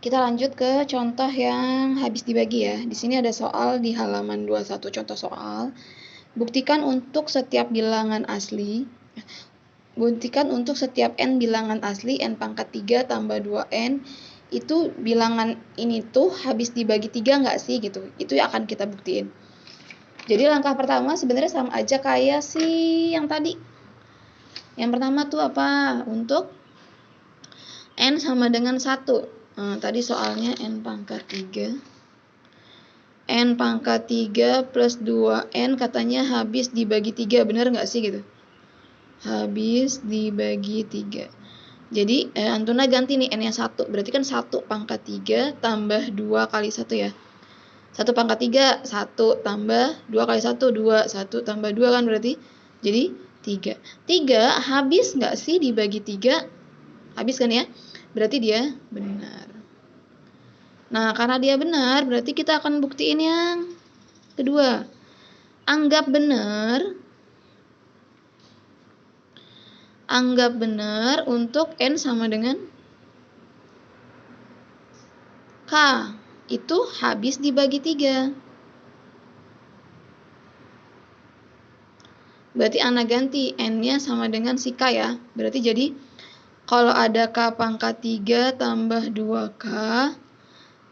Kita lanjut ke contoh yang habis dibagi ya. Di sini ada soal di halaman 21, contoh soal. Buktikan untuk setiap bilangan asli. Buktikan untuk setiap n bilangan asli n pangkat 3 tambah 2n itu bilangan ini tuh habis dibagi 3 nggak sih gitu. Itu yang akan kita buktiin. Jadi langkah pertama sebenarnya sama aja kayak si yang tadi. Yang pertama tuh apa? Untuk n sama dengan 1. Tadi soalnya n pangkat 3. N pangkat 3 plus 2n katanya habis dibagi 3. Bener nggak sih gitu? Habis dibagi 3. Jadi Antuna ganti nih n-nya 1. Berarti kan 1 pangkat 3 tambah 2 kali 1 ya. 1 pangkat 3, 1 tambah 2 kali 1, 2. 1 tambah 2 kan berarti jadi 3. 3 habis nggak sih dibagi 3? Habis kan ya? Berarti dia benar. Nah, karena dia benar, berarti kita akan buktiin yang kedua. Anggap benar untuk n sama dengan k. Itu habis dibagi 3. Berarti Ana ganti n-nya sama dengan si k ya. Berarti jadi kalau ada k pangkat 3 tambah 2k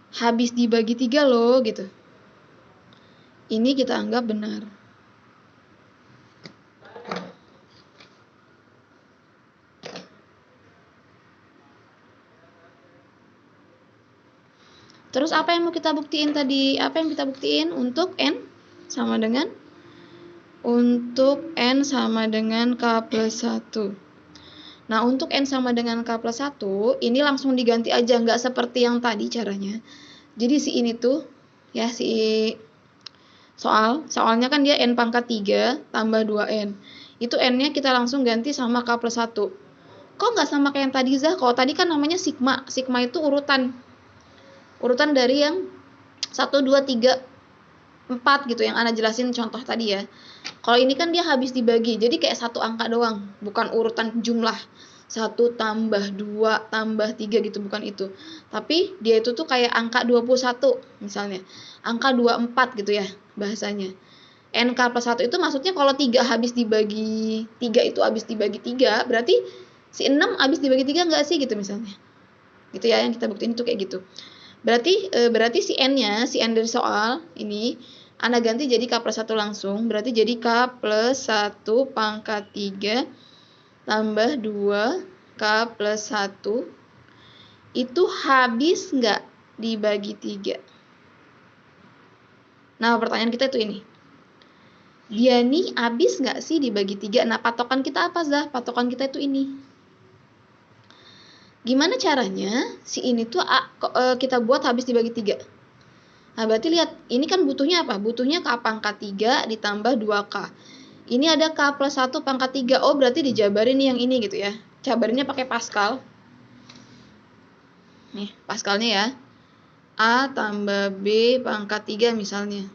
habis dibagi 3 loh gitu. Ini kita anggap benar. Terus apa yang mau kita buktiin tadi? Apa yang kita buktiin untuk n sama dengan k plus 1. Nah, untuk n sama dengan k plus 1, ini langsung diganti aja, nggak seperti yang tadi caranya. Jadi si ini tuh, ya si soalnya kan dia n pangkat 3 tambah 2n. Itu n-nya kita langsung ganti sama k plus 1. Kok nggak sama kayak yang tadi, Zah? Kalau tadi kan namanya sigma. Sigma itu urutan dari yang 1, 2, 3, 4 gitu yang Ana jelasin contoh tadi ya. Kalau ini kan dia habis dibagi, jadi kayak satu angka doang, bukan urutan jumlah 1 tambah 2 tambah 3 gitu, bukan itu. Tapi dia itu tuh kayak angka 21 misalnya, angka 24 gitu ya bahasanya. NK plus 1 itu maksudnya kalau 3 habis dibagi 3 itu habis dibagi 3, berarti si 6 habis dibagi 3 enggak sih gitu misalnya. Gitu ya, yang kita buktiin itu kayak gitu. Berarti si n-nya, si n dari soal ini Ana ganti jadi k plus 1 langsung. Berarti jadi k plus 1 pangkat 3 tambah 2 k plus 1 itu habis nggak dibagi 3? Nah, pertanyaan kita itu ini. Dia nih habis nggak sih dibagi 3? Nah, patokan kita apa, Zah? Patokan kita itu ini. Gimana caranya si ini tuh kita buat habis dibagi 3? Nah, berarti lihat, ini kan butuhnya apa? Butuhnya k pangkat 3 ditambah 2k. Ini ada k plus 1 pangkat 3. Oh, berarti dijabarin nih yang ini gitu ya. Jabarinnya pakai Pascal. Nih, Pascalnya ya. A tambah B pangkat 3 misalnya.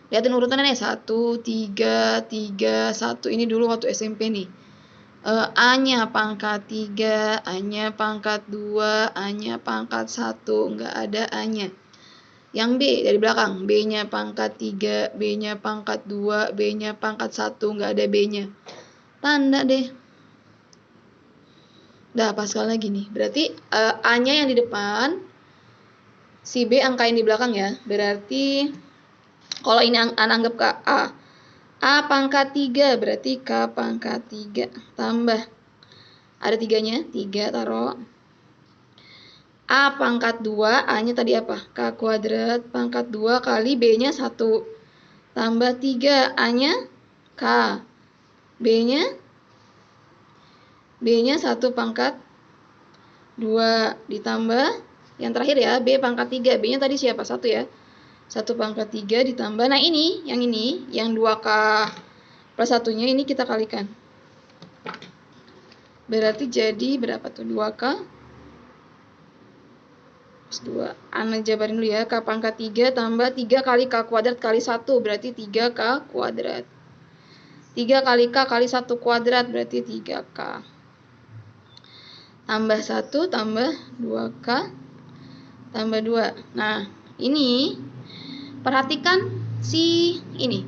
Lihatin urutannya nih, 1, 3, 3, 1. Ini dulu waktu SMP nih. A-nya pangkat 3, A-nya pangkat 2, A-nya pangkat 1. Nggak ada A-nya. Yang B dari belakang, B-nya pangkat 3, B-nya pangkat 2, B-nya pangkat 1, nggak ada B-nya. Tanda deh. Dah, Pascal lagi nih. Berarti A-nya yang di depan, si B angkain di belakang ya. Berarti kalau ini anggap ke A. A pangkat 3, berarti K pangkat 3. Tambah. Ada 3-nya, 3 taruh. A pangkat 2, A-nya tadi apa? K kuadrat pangkat 2 kali B-nya 1. Tambah 3, A-nya K. B-nya 1 pangkat 2. Ditambah, yang terakhir ya, B pangkat 3. B-nya tadi siapa? 1 ya. 1 pangkat 3 ditambah, nah ini, yang 2K plus 1-nya ini kita kalikan. Berarti jadi berapa tuh? 2K 2. Ana jabarin dulu ya. K pangkat 3 tambah 3 kali K kuadrat kali 1. Berarti 3K kuadrat. 3 kali K kali 1 kuadrat. Berarti 3K. Tambah 1 tambah 2K. tambah 2. Nah, ini perhatikan si ini.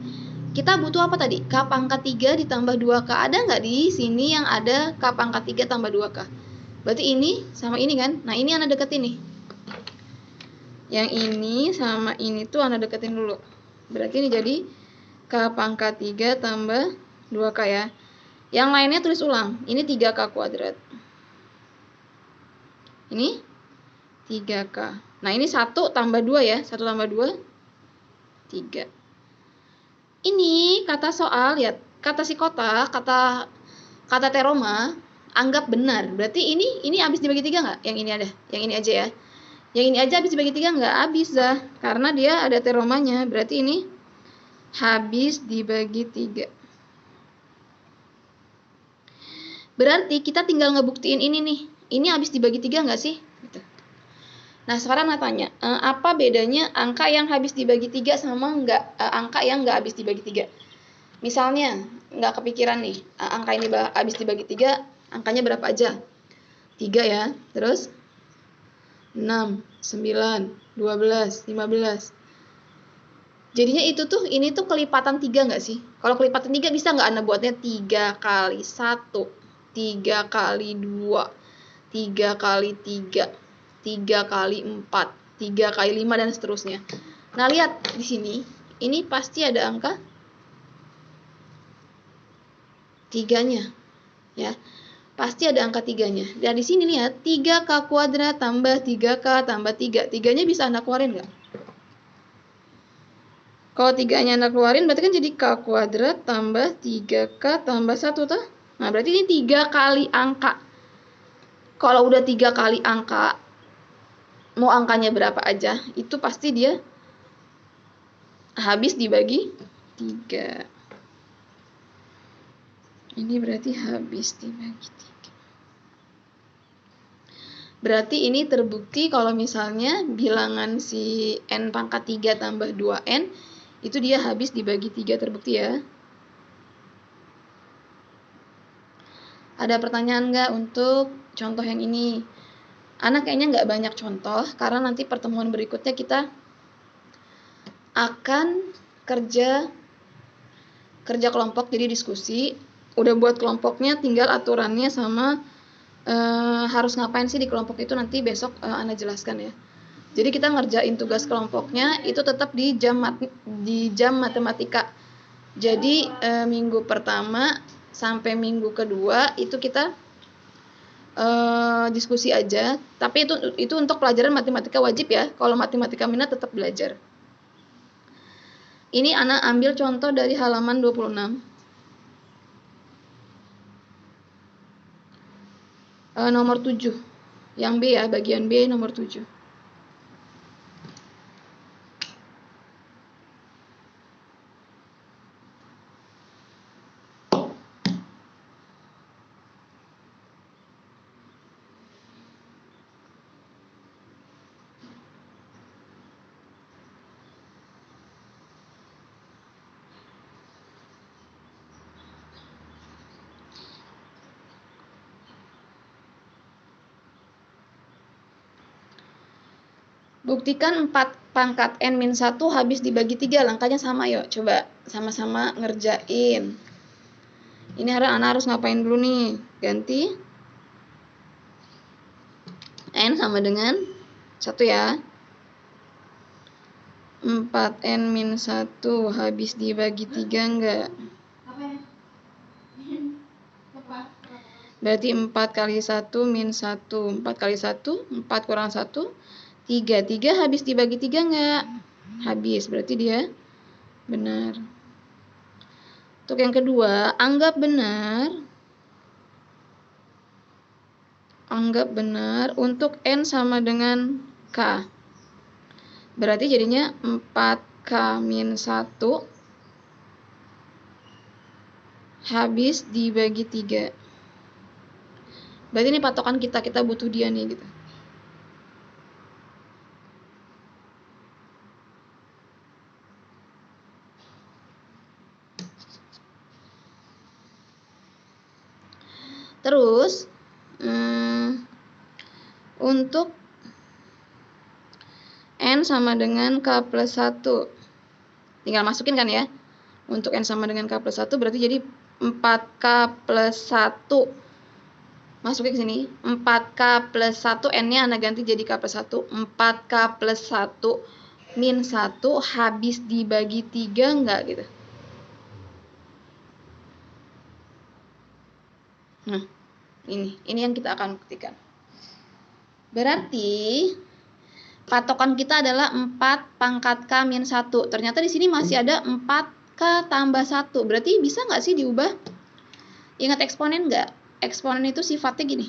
Kita butuh apa tadi? K pangkat 3 ditambah 2K. Ada nggak di sini yang ada K pangkat 3 tambah 2K? Berarti ini sama ini kan? Nah, ini Ana deketin nih. Yang ini sama ini tuh Ana deketin dulu. Berarti ini jadi K pangkat 3 tambah 2K ya. Yang lainnya tulis ulang. Ini 3K kuadrat. Ini 3K. Nah, ini 1 tambah 2 ya. 1 tambah 2, 3. Ini kata soal, ya, kata si kotak, kata teroma, anggap benar. Berarti ini habis dibagi 3 nggak? Yang ini ada. Yang ini aja ya. Yang ini aja habis dibagi 3 nggak? Habis dah. Karena dia ada teromanya. Berarti ini habis dibagi 3. Berarti kita tinggal ngebuktiin ini nih. Ini habis dibagi 3 nggak sih? Gitu. Nah, sekarang tanya, apa bedanya angka yang habis dibagi 3 sama angka yang nggak habis dibagi 3? Misalnya, nggak kepikiran nih, angka ini habis dibagi 3, angkanya berapa aja? 3 ya, terus 6, 9, 12, 15. Jadinya ini tuh kelipatan 3 nggak sih? Kalau kelipatan 3 bisa nggak Anda buatnya 3 kali 1, 3 kali 2, 3 kali 3, 3 kali 4, 3 kali 5, dan seterusnya. Nah, lihat di sini, ini pasti ada angka 3-nya. Ya. Pasti ada angka 3-nya. Dan di sini lihat, 3K kuadrat tambah 3K tambah 3. 3-nya bisa Anda keluarin nggak? Kalau 3-nya Anda keluarin, berarti kan jadi K kuadrat tambah 3K tambah 1, toh? Nah, berarti ini 3 kali angka. Kalau udah 3 kali angka, mau angkanya berapa aja, itu pasti dia habis dibagi 3. Ini berarti habis dibagi 3. Berarti ini terbukti kalau misalnya bilangan si N pangkat 3 tambah 2N, itu dia habis dibagi 3, terbukti ya. Ada pertanyaan nggak untuk contoh yang ini? Anak kayaknya nggak banyak contoh, karena nanti pertemuan berikutnya kita akan kerja kelompok, jadi diskusi. Udah buat kelompoknya, tinggal aturannya sama harus ngapain sih di kelompok itu nanti besok Ana jelaskan ya. Jadi kita ngerjain tugas kelompoknya itu tetap di jam matematika. Jadi minggu pertama sampai minggu kedua itu kita diskusi aja. Tapi itu untuk pelajaran matematika wajib ya. Kalau matematika minat tetap belajar. Ini Ana ambil contoh dari halaman 26. Nomor 7. Yang B ya, bagian B nomor 7. Buktikan 4 pangkat N-1 habis dibagi 3. Langkahnya sama, yuk. Coba sama-sama ngerjain. Ini Ana harus ngapain dulu nih? Ganti N sama dengan 1 ya. 4N-1 habis dibagi 3 enggak? Berarti 4 kali 1 min 1. 4 kali 1, 4 kurang 1, 3. 3 habis dibagi 3 enggak? Habis, berarti dia benar. Untuk yang kedua, anggap benar untuk N sama dengan K. Berarti jadinya 4K min 1 habis dibagi 3. Berarti ini patokan kita butuh dia nih gitu. Terus untuk N sama dengan K plus 1. Tinggal masukin kan ya. Untuk N sama dengan K plus 1 berarti jadi 4K plus 1. Masukin ke sini. 4K plus 1, N-nya Anda ganti jadi K plus 1. 4K plus 1 min 1 habis dibagi 3 enggak gitu. Nah, ini yang kita akan buktikan. Berarti patokan kita adalah 4 pangkat K min 1. Ternyata di sini masih ada 4K tambah 1. Berarti bisa nggak sih diubah? Ingat eksponen nggak? Eksponen itu sifatnya gini.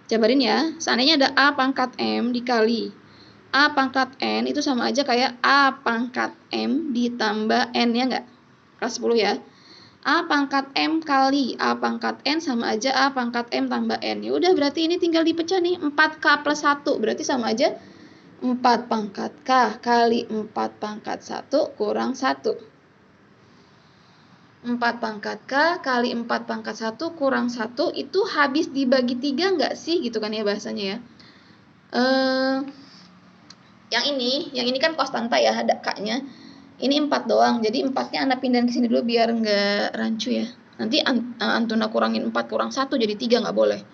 Jabarin ya. Seandainya ada A pangkat M dikali A pangkat N itu sama aja kayak A pangkat M ditambah N, ya nggak? Kelas 10 ya. A pangkat M kali A pangkat N sama aja A pangkat M tambah N. Ya udah, berarti ini tinggal dipecah nih. 4K plus 1 berarti sama aja 4 pangkat K kali 4 pangkat 1 kurang 1. 4 pangkat K kali 4 pangkat 1 kurang 1 itu habis dibagi 3 nggak sih? Gitu kan ya bahasanya ya. Yang ini kan konstanta ya, ada K-nya. Ini 4 doang, jadi 4-nya Anda pindahin ke sini dulu biar nggak rancu ya. Nanti Antuna kurangin 4 kurang 1 jadi 3, nggak boleh.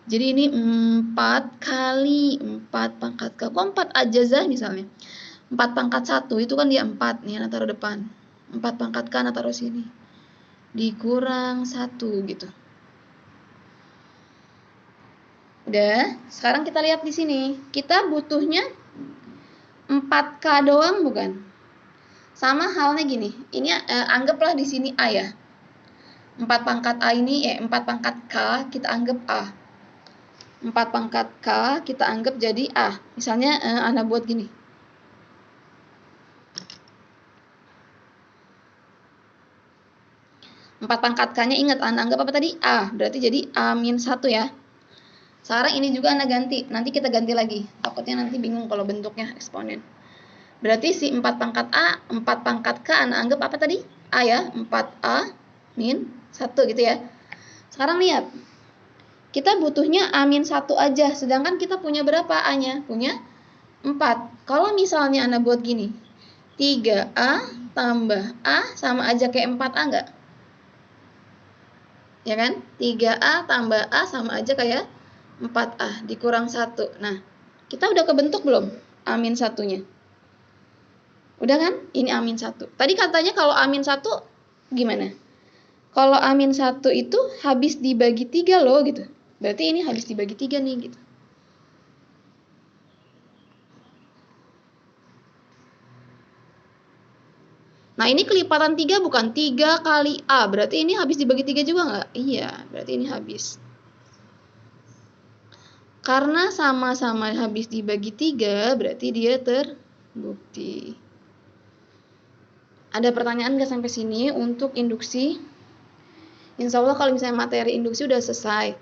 Jadi ini 4 kali 4 pangkat K. Kok 4 aja Zah misalnya? 4 pangkat 1 itu kan dia 4 nih, Anda taruh depan. 4 pangkat K Anda taruh sini. Dikurang 1 gitu. Udah, sekarang kita lihat di sini. Kita butuhnya 4K doang bukan? Sama halnya gini, ini anggaplah di sini A ya. 4 pangkat A ini, 4 pangkat K kita anggap A. 4 pangkat K kita anggap jadi A. Misalnya Anda buat gini. 4 pangkat K-nya ingat Anda anggap apa tadi? A. Berarti jadi A min 1 ya. Sekarang ini juga Anda ganti. Nanti kita ganti lagi. Takutnya nanti bingung kalau bentuknya eksponen. Berarti si 4 pangkat A, 4 pangkat K Anda anggap apa tadi? A ya, 4A min 1 gitu ya. Sekarang lihat. Kita butuhnya A min 1 aja, sedangkan kita punya berapa A-nya? Punya 4. Kalau misalnya Anda buat gini, 3A tambah A sama aja kayak 4A enggak? Ya kan? 3A tambah A sama aja kayak 4A dikurang 1. Nah, kita udah kebentuk belum A min 1-nya? Udah kan? Ini A min 1. Tadi katanya kalau A min 1 gimana? Kalau A min 1 itu habis dibagi 3 loh gitu. Berarti ini habis dibagi 3 nih gitu. Nah ini kelipatan 3 bukan? 3 kali A. Berarti ini habis dibagi 3 juga nggak? Iya, berarti ini habis. Karena sama-sama habis dibagi 3, berarti dia terbukti. Ada pertanyaan nggak sampai sini untuk induksi? Insya Allah kalau misalnya materi induksi udah selesai.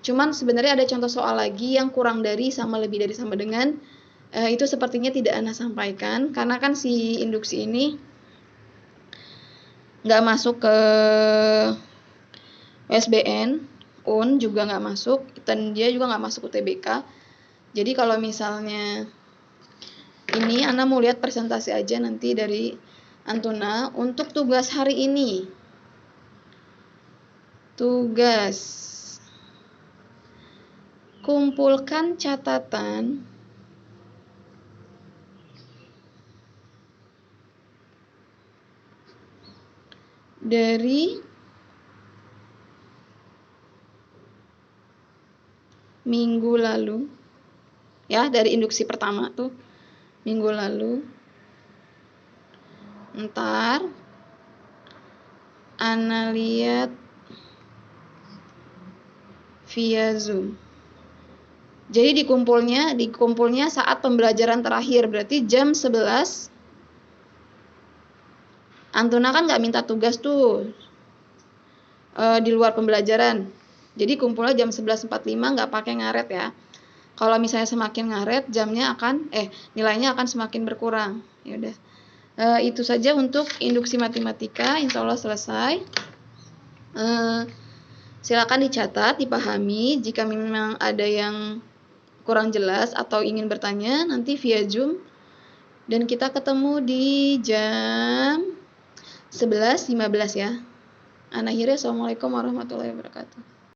Cuman sebenarnya ada contoh soal lagi yang kurang dari sama lebih dari sama dengan. Itu sepertinya tidak Anda sampaikan. Karena kan si induksi ini nggak masuk ke USBN, UN juga nggak masuk, dan dia juga nggak masuk UTBK. Jadi kalau misalnya ini Anda mau lihat presentasi aja nanti dari Antuna untuk tugas hari ini. Tugas kumpulkan catatan dari minggu lalu. Ya, dari induksi pertama tuh minggu lalu. Ntar Ana lihat via Zoom. Jadi dikumpulnya saat pembelajaran terakhir, berarti jam 11. Antuna kan nggak minta tugas tuh di luar pembelajaran. Jadi kumpulnya jam 11.45, nggak pakai ngaret ya. Kalau misalnya semakin ngaret, nilainya akan semakin berkurang. Ya udah. Itu saja untuk induksi matematika, insya Allah selesai. Silakan dicatat, dipahami. Jika memang ada yang kurang jelas atau ingin bertanya, nanti via Zoom. Dan kita ketemu di jam 11.15 ya. Assalamualaikum warahmatullahi wabarakatuh.